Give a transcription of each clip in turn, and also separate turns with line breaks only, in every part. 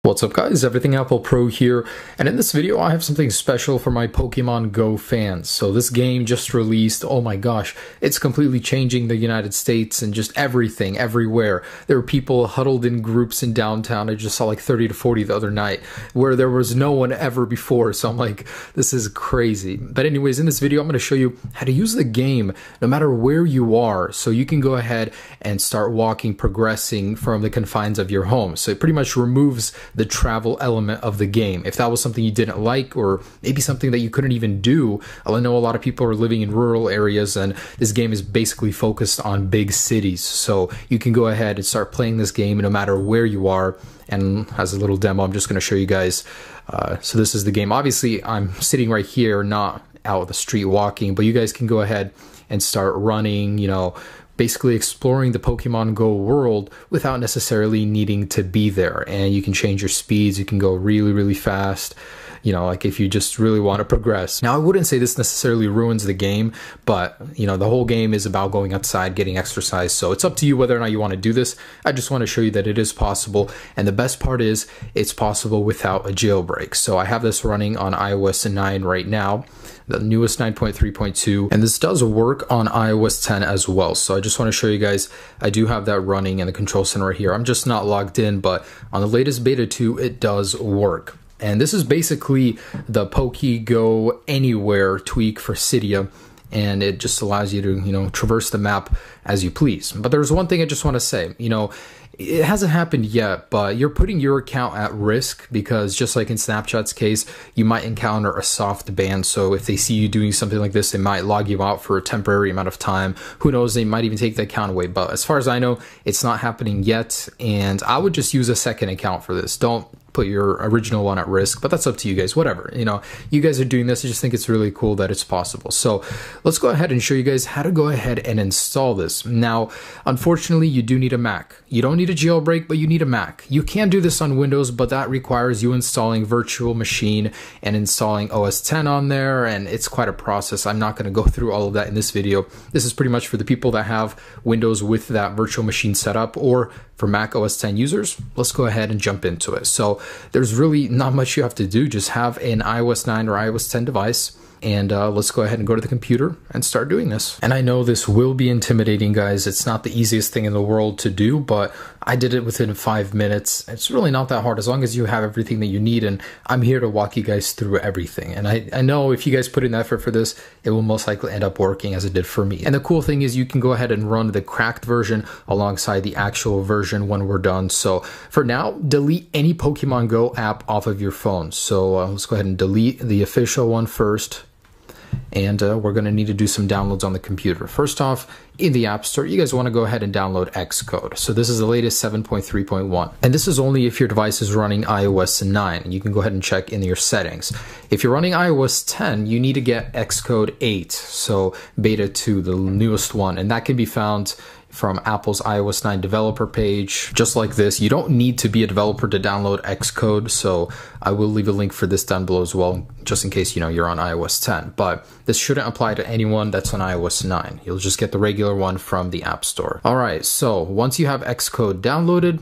What's up guys, Everything Apple Pro here, and in this video I have something special for my Pokemon Go fans. So this game just released, oh my gosh, it's completely changing the United States and just everything, everywhere. There were people huddled in groups in downtown. I just saw like 30 to 40 the other night, where there was no one ever before, so I'm like, this is crazy. But anyways, in this video I'm going to show you how to use the game no matter where you are, so you can go ahead and start walking, progressing from the confines of your home. So it pretty much removes the travel element of the game. If that was something you didn't like, or maybe something that you couldn't even do, I know a lot of people are living in rural areas and this game is basically focused on big cities. So you can go ahead and start playing this game no matter where you are. And as a little demo, I'm just going to show you guys. So this is the game. Obviously, I'm sitting right here, not out on the street walking, but you guys can go ahead and start running, basically exploring the Pokemon Go world without necessarily needing to be there. And you can change your speeds, you can go really, really fast, like if you just really want to progress. Now, I wouldn't say this necessarily ruins the game, but the whole game is about going outside, getting exercise. So it's up to you whether or not you want to do this. I just want to show you that it is possible. And the best part is it's possible without a jailbreak. So I have this running on iOS 9 right now, the newest 9.3.2, and this does work on iOS 10 as well. So I just want to show you guys, I do have that running in the control center right here. I'm just not logged in, but on the latest beta 2, it does work. And this is basically the PokeGo Anywhere tweak for Cydia, and it just allows you to, traverse the map as you please. But there's one thing I just want to say, it hasn't happened yet, but you're putting your account at risk because just like in Snapchat's case, you might encounter a soft ban. So if they see you doing something like this, they might log you out for a temporary amount of time. Who knows, they might even take the account away. But as far as I know, it's not happening yet. And I would just use a second account for this. Don't put your original one at risk, but that's up to you guys, whatever. You guys are doing this. I just think it's really cool that it's possible. So let's go ahead and show you guys how to go ahead and install this. Now, unfortunately, you do need a Mac. You don't need a jailbreak, but you need a Mac. You can do this on Windows, but that requires you installing Virtual Machine and installing OS 10 on there, and it's quite a process. I'm not going to go through all of that in this video. This is pretty much for the people that have Windows with that Virtual Machine set up, or for Mac OS 10 users. Let's go ahead and jump into it. So there's really not much you have to do. Just have an iOS 9 or iOS 10 device. And let's go ahead and go to the computer and start doing this. And I know this will be intimidating, guys. It's not the easiest thing in the world to do, but I did it within 5 minutes. It's really not that hard as long as you have everything that you need. And I'm here to walk you guys through everything. And I know if you guys put in effort for this, it will most likely end up working as it did for me. And the cool thing is you can go ahead and run the cracked version alongside the actual version when we're done. So for now, delete any Pokemon Go app off of your phone. So let's go ahead and delete the official one first. And we're going to need to do some downloads on the computer. First off, in the App Store, you guys want to go ahead and download Xcode. So this is the latest 7.3.1. And this is only if your device is running iOS 9. And you can go ahead and check in your settings. If you're running iOS 10, you need to get Xcode 8. So beta 2, the newest one. And that can be found from Apple's iOS 9 developer page, just like this. You don't need to be a developer to download Xcode, so I will leave a link for this down below as well, just in case you're on iOS 10. But this shouldn't apply to anyone that's on iOS 9. You'll just get the regular one from the App Store. All right, so once you have Xcode downloaded,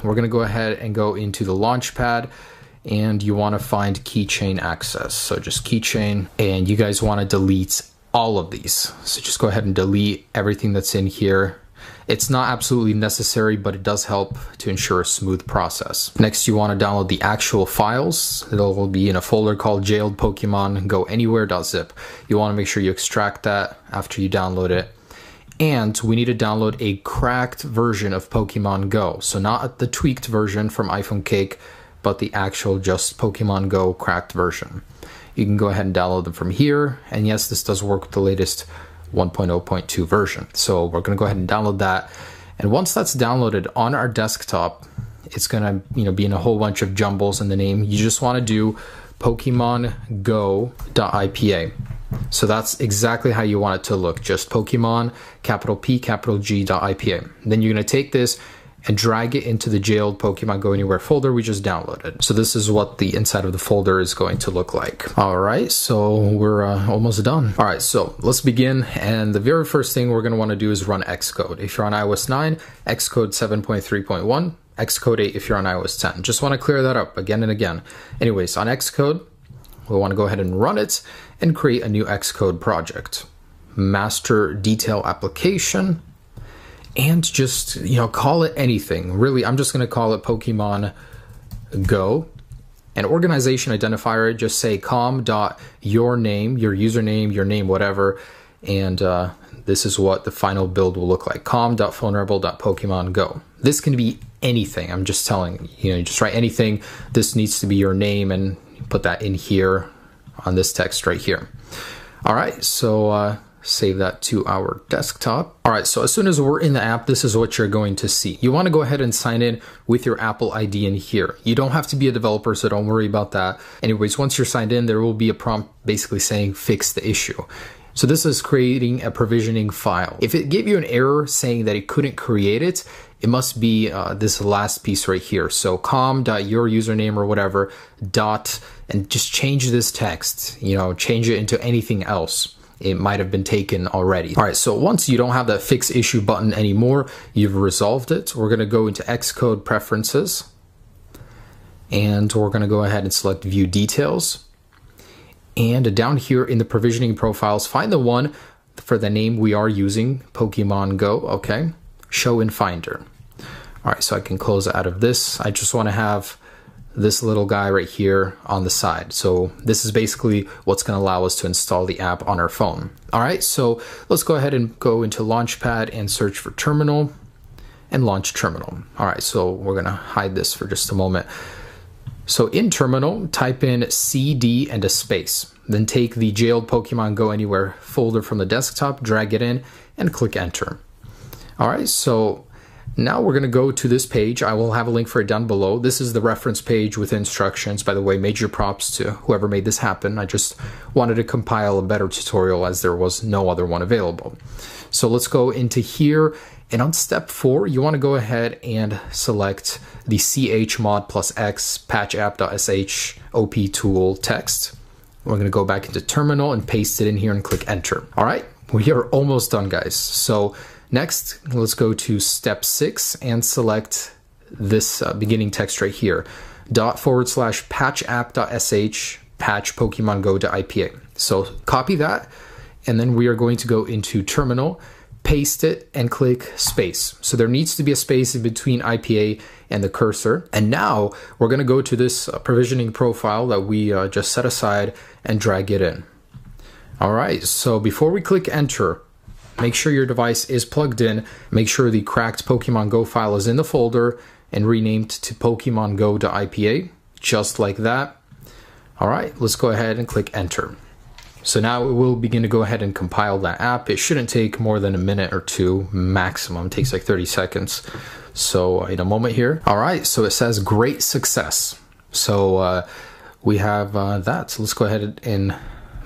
we're gonna go ahead and go into the Launchpad, and you wanna find Keychain Access. So just Keychain, and you guys wanna delete all of these. So just go ahead and delete everything that's in here. It's not absolutely necessary, but it does help to ensure a smooth process. Next, you want to download the actual files. It'll be in a folder called jailed Pokemon Go Anywhere.zip. You want to make sure you extract that after you download it. And we need to download a cracked version of Pokemon Go. So not the tweaked version from iPhone Cake, but the actual just Pokemon Go cracked version. You can go ahead and download them from here. And yes, this does work with the latest 1.0.2 version. So we're going to go ahead and download that. And once that's downloaded on our desktop, it's going to be in a whole bunch of jumbles in the name. You just want to do PokemonGo.ipa. So that's exactly how you want it to look. Just Pokemon, capital P, capital G.ipa. Then you're going to take this and drag it into the jailed Pokemon Go Anywhere folder we just downloaded. So this is what the inside of the folder is going to look like. All right, so we're almost done. All right, so let's begin. And the very first thing we're gonna wanna do is run Xcode. If you're on iOS 9, Xcode 7.3.1, Xcode 8 if you're on iOS 10. Just want to clear that up again and again. Anyways, on Xcode, we want to go ahead and run it and create a new Xcode project. Master detail application, and just, call it anything. Really, I'm just going to call it Pokemon Go. An organization identifier, just say com.your name, your username, your name, whatever, and this is what the final build will look like. com.vulnerable.pokemon go. This can be anything. I'm just telling you, just write anything. This needs to be your name, and put that in here on this text right here. All right, so save that to our desktop. All right, so as soon as we're in the app, this is what you're going to see. You want to go ahead and sign in with your Apple ID in here. You don't have to be a developer, so don't worry about that. Anyways, once you're signed in, there will be a prompt basically saying fix the issue. So this is creating a provisioning file. If it gave you an error saying that it couldn't create it, it must be this last piece right here. So com.your username or whatever, and just change this text, change it into anything else. It might have been taken already. All right, so once you don't have that fix issue button anymore, you've resolved it. We're gonna go into Xcode preferences, and we're gonna go ahead and select view details. And down here in the provisioning profiles, find the one for the name we are using, Pokemon Go, okay? Show in Finder. All right, so I can close out of this. I just wanna have this little guy right here on the side. So this is basically what's going to allow us to install the app on our phone. All right, so let's go ahead and go into Launchpad and search for terminal and launch terminal. All right, so we're going to hide this for just a moment. So in terminal, type in CD and a space. Then take the jailed Pokemon Go Anywhere folder from the desktop, drag it in, and click enter. All right, so now we're going to go to this page. I will have a link for it down below. This is the reference page with instructions. By the way, major props to whoever made this happen. I just wanted to compile a better tutorial as there was no other one available. So let's go into here. And on step 4, you want to go ahead and select the chmod plus x patchapp.sh op tool text. We're going to go back into terminal and paste it in here and click enter. All right, we are almost done, guys. So next, let's go to step 6 and select this beginning text right here, /patchapp.sh patch Pokemon Go.ipa. So copy that, and then we are going to go into terminal, paste it, and click space. So there needs to be a space in between IPA and the cursor. And now we're going to go to this provisioning profile that we just set aside and drag it in. All right, so before we click enter, make sure your device is plugged in. Make sure the cracked Pokemon Go file is in the folder and renamed to Pokemon Go.ipa, just like that. All right, let's go ahead and click enter. So now it will begin to go ahead and compile that app. It shouldn't take more than a minute or two maximum. It takes like 30 seconds. So in a moment here. All right, so it says great success. So we have that. So let's go ahead and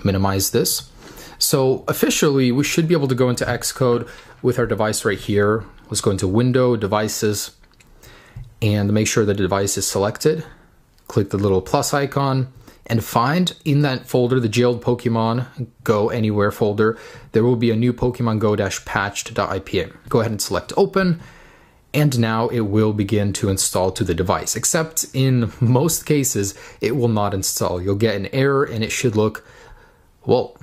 minimize this. So officially, we should be able to go into Xcode with our device right here. Let's go into Window, Devices, and make sure the device is selected. Click the little plus icon and find in that folder, the jailed Pokemon Go Anywhere folder, there will be a new Pokemon Go-patched.ipa. Go ahead and select open, and now it will begin to install to the device, except in most cases, it will not install. You'll get an error and it should look, well,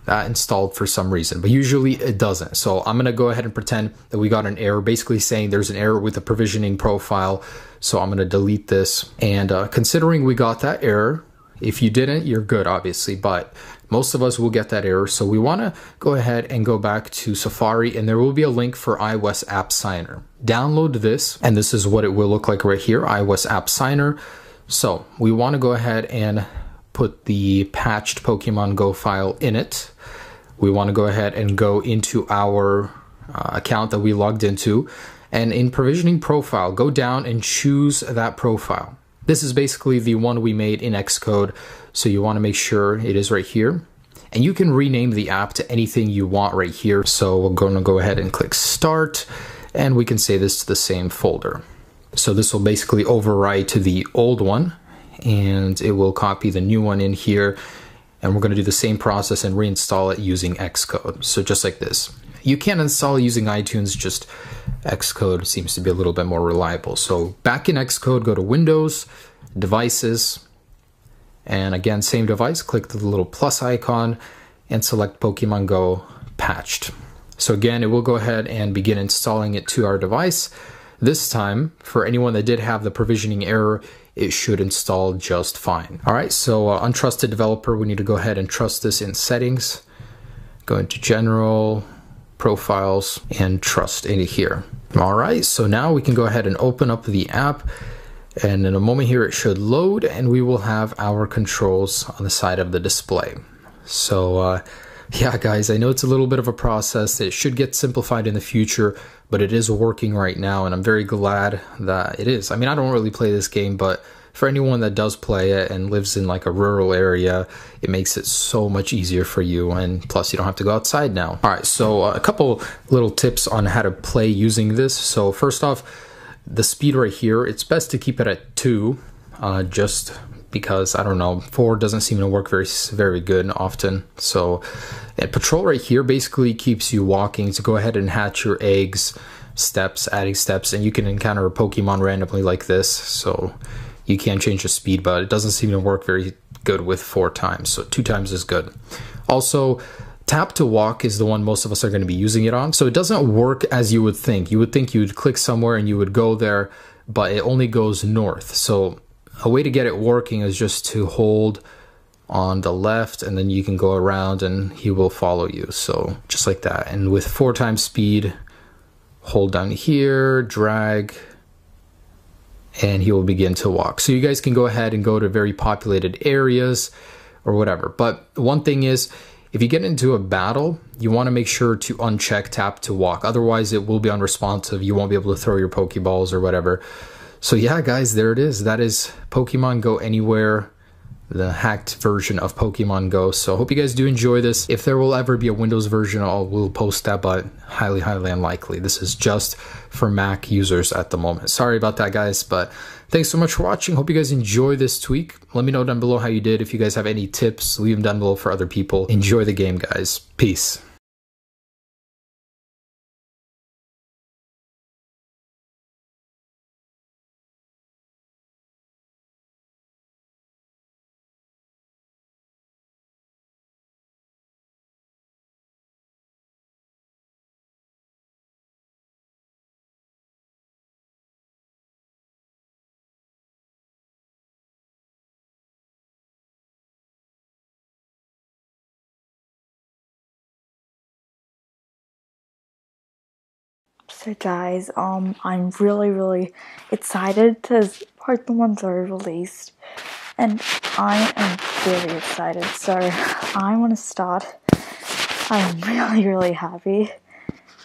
installed for some reason, but usually it doesn't. So I'm going to go ahead and pretend that we got an error, basically saying there's an error with the provisioning profile. So I'm going to delete this. And considering we got that error, if you didn't, you're good, obviously, but most of us will get that error. So we want to go ahead and go back to Safari, and there will be a link for iOS App Signer. Download this, and this is what it will look like right here, iOS App Signer. So we want to go ahead and put the patched Pokemon Go file in it. We want to go ahead and go into our account that we logged into, and in provisioning profile, go down and choose that profile. This is basically the one we made in Xcode, so you want to make sure it is right here. And you can rename the app to anything you want right here. So we're going to go ahead and click Start, and we can say this to the same folder. So this will basically overwrite to the old one, and it will copy the new one in here. And we're going to do the same process and reinstall it using Xcode. So just like this. You can install it using iTunes, just Xcode seems to be a little bit more reliable. So back in Xcode, go to Windows, Devices, and again, same device, click the little plus icon and select Pokemon Go patched. So again, it will go ahead and begin installing it to our device. This time, for anyone that did have the provisioning error, it should install just fine. All right, so untrusted developer, we need to go ahead and trust this in settings. Go into general, profiles, and trust in here. All right, so now we can go ahead and open up the app, and in a moment here it should load and we will have our controls on the side of the display. So yeah guys, I know it's a little bit of a process. It should get simplified in the future, but it is working right now and I'm very glad that it is. I mean, I don't really play this game, but for anyone that does play it and lives in like a rural area, it makes it so much easier for you, and plus you don't have to go outside now. All right, so a couple little tips on how to play using this. So first off, the speed right here, it's best to keep it at 2, just because, I don't know, 4 doesn't seem to work very good often. So patrol right here basically keeps you walking to go ahead and hatch your eggs, steps, adding steps, and you can encounter a Pokemon randomly like this. So you can change the speed, but it doesn't seem to work very good with 4 times. So 2 times is good. Also, tap to walk is the one most of us are going to be using it on. So it doesn't work as you would think. You would think you would click somewhere and you would go there, but it only goes north. So a way to get it working is just to hold on the left and then you can go around and he will follow you. So just like that. And with 4 times speed, hold down here, drag, and he will begin to walk. So you guys can go ahead and go to very populated areas or whatever. But one thing is, if you get into a battle, you want to make sure to uncheck tap to walk. Otherwise, it will be unresponsive. You won't be able to throw your Pokeballs or whatever. So yeah, guys, there it is. That is Pokemon Go Anywhere, the hacked version of Pokemon Go. So I hope you guys do enjoy this. If there will ever be a Windows version, we'll post that, but highly unlikely. This is just for Mac users at the moment. Sorry about that, guys, but thanks so much for watching. Hope you guys enjoy this tweak. Let me know down below how you did. If you guys have any tips, leave them down below for other people. Enjoy the game, guys. Peace.
So guys, I'm really excited because Pokemon Go released, and I am really excited. So I want to start. I'm really happy.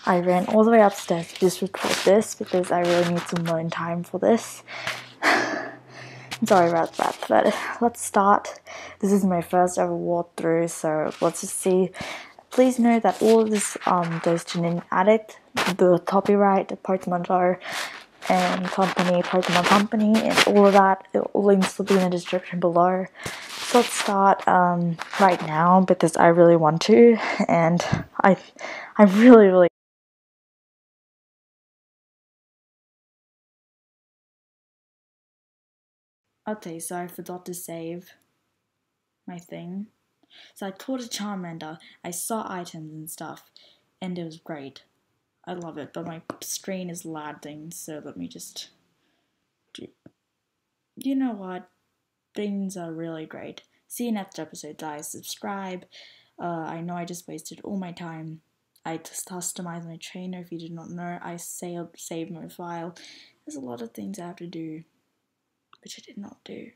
I ran all the way upstairs to just record this because I really need some alone time for this. Sorry about that, but let's start. This is my first ever walkthrough, so let's just see. Please note that all of this goes to Ninja Addict, the copyright, Pokemon Go, and company, Pokemon Company, and all of that. Links will be in the description below. So let's start right now because I really want to, and I really. Okay, so I forgot to save my thing. So I caught a Charmander, I saw items and stuff, and it was great. I love it, but my screen is lagging, so let me just... You know what? Things are really great. See you next episode, guys. Subscribe. I know I just wasted all my time. I just customized my trainer. If you did not know, I saved my file. There's a lot of things I have to do, which I did not do.